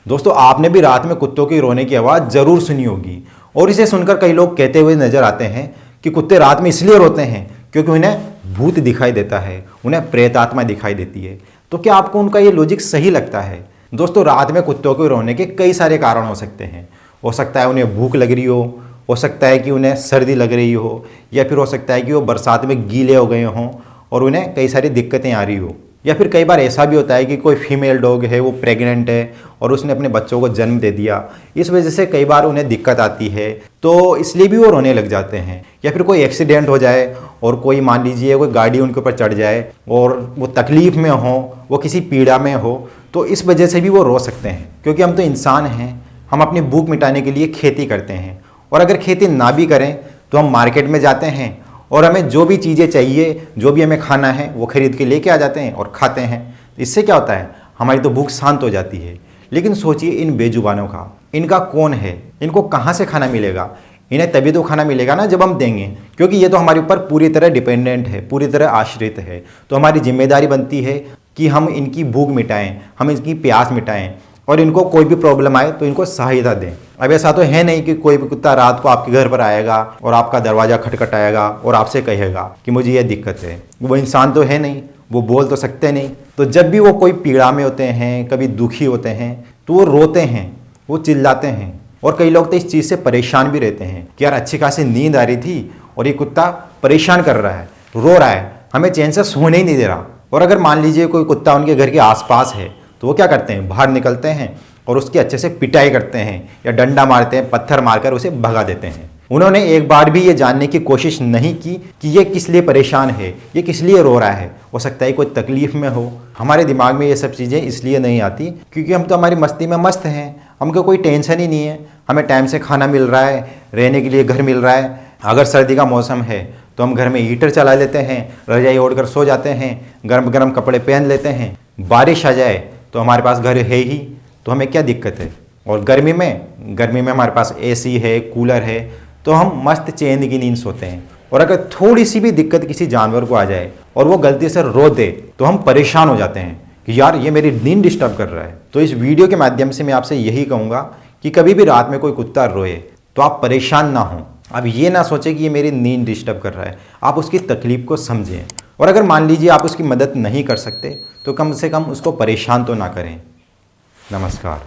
दोस्तों आपने भी रात में कुत्तों की रोने की आवाज़ ज़रूर सुनी होगी और इसे सुनकर कई लोग कहते हुए नजर आते हैं कि कुत्ते रात में इसलिए रोते हैं क्योंकि उन्हें भूत दिखाई देता है, उन्हें प्रेत आत्मा दिखाई देती है। तो क्या आपको उनका ये लॉजिक सही लगता है? दोस्तों रात में कुत्तों के रोने के कई सारे कारण हो सकते हैं। हो सकता है उन्हें भूख लग रही हो सकता है कि उन्हें सर्दी लग रही हो, या फिर हो सकता है कि वो बरसात में गीले हो गए हों और उन्हें कई सारी दिक्कतें आ रही हो, या फिर कई बार ऐसा भी होता है कि कोई फीमेल डॉग है, वो प्रेग्नेंट है और उसने अपने बच्चों को जन्म दे दिया, इस वजह से कई बार उन्हें दिक्कत आती है, तो इसलिए भी वो रोने लग जाते हैं। या फिर कोई एक्सीडेंट हो जाए और कोई मान लीजिए कोई गाड़ी उनके ऊपर चढ़ जाए और वो तकलीफ़ में हो, वो किसी पीड़ा में हो, तो इस वजह से भी वो रो सकते हैं। क्योंकि हम तो इंसान हैं, हम अपनी भूख मिटाने के लिए खेती करते हैं, और अगर खेती ना भी करें तो हम मार्केट में जाते हैं और हमें जो भी चीज़ें चाहिए, जो भी हमें खाना है, वो खरीद के लेके आ जाते हैं और खाते हैं। इससे क्या होता है, हमारी तो भूख शांत हो जाती है। लेकिन सोचिए इन बेजुबानों का, इनका कौन है, इनको कहाँ से खाना मिलेगा? इन्हें तभी तो खाना मिलेगा ना जब हम देंगे, क्योंकि ये तो हमारे ऊपर पूरी तरह डिपेंडेंट है, पूरी तरह आश्रित है। तो हमारी जिम्मेदारी बनती है कि हम इनकी भूख मिटाएं, हम इनकी प्यास मिटाएं, और इनको कोई भी प्रॉब्लम आए तो इनको सहायता दें। अब ऐसा तो है नहीं कि कोई भी कुत्ता रात को आपके घर पर आएगा और आपका दरवाज़ा खटखटाएगा और आपसे कहेगा कि मुझे ये दिक्कत है। वो इंसान तो है नहीं, वो बोल तो सकते नहीं। तो जब भी वो कोई पीड़ा में होते हैं, कभी दुखी होते हैं, तो वो रोते हैं, वो चिल्लाते हैं। और कई लोग तो इस चीज़ से परेशान भी रहते हैं कि यार अच्छी खासी नींद आ रही थी और ये कुत्ता परेशान कर रहा है, रो रहा है, हमें चैन से सोने ही नहीं दे रहा। और अगर मान लीजिए कोई कुत्ता उनके घर के आसपास है तो वो क्या करते हैं, बाहर निकलते हैं और उसकी अच्छे से पिटाई करते हैं, या डंडा मारते हैं, पत्थर मारकर उसे भगा देते हैं। उन्होंने एक बार भी ये जानने की कोशिश नहीं की कि ये किस लिए परेशान है, ये किस लिए रो रहा है। हो सकता है कोई तकलीफ में हो। हमारे दिमाग में ये सब चीज़ें इसलिए नहीं आती क्योंकि हम तो हमारी मस्ती में मस्त हैं, हमको कोई टेंशन ही नहीं है। हमें टाइम से खाना मिल रहा है, रहने के लिए घर मिल रहा है। अगर सर्दी का मौसम है तो हम घर में हीटर चला लेते हैं, रजाई ओढ़कर सो जाते हैं, गर्म गर्म कपड़े पहन लेते हैं। बारिश आ जाए तो हमारे पास घर है ही, तो हमें क्या दिक्कत है। और गर्मी में हमारे पास एसी है, कूलर है, तो हम मस्त चैन की नींद सोते हैं। और अगर थोड़ी सी भी दिक्कत किसी जानवर को आ जाए और वो गलती से रो दे तो हम परेशान हो जाते हैं कि यार ये मेरी नींद डिस्टर्ब कर रहा है। तो इस वीडियो के माध्यम से मैं आपसे यही कहूँगा कि कभी भी रात में कोई कुत्ता रोए तो आप परेशान ना हों। आप ये ना सोचें कि ये मेरी नींद डिस्टर्ब कर रहा है, आप उसकी तकलीफ़ को समझें। और अगर मान लीजिए आप उसकी मदद नहीं कर सकते तो कम से कम उसको परेशान तो ना करें। नमस्कार।